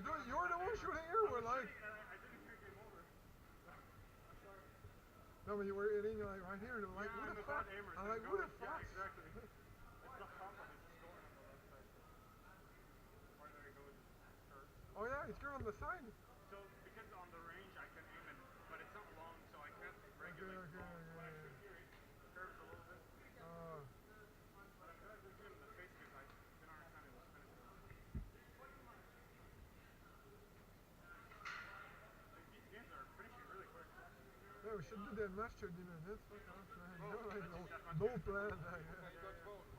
was doing. You were the one shooting airwood, like. I didn't hear game over. I'm sorry. No, but you were hitting like right here, and I'm like, Yeah, who I'm the a fuck? bad aimer. I'm like, who the Yeah, fuck? exactly. It's not compromise. He's scoring on the left side, so. Or there you go with his curve. Oh yeah, he's going on the side. So because on the range I can aim it, but it's not long, so I can't regulate Okay, long. So when I okay. shoot here, it curves a little bit. Oh. But I feel like we shoot him in the face because I didn't understand it was finished. These games are finishing really quick. Yeah, we should do that master dinner. That's fucking awesome. Oh, No, like, that's no not plan. good. Like, yeah.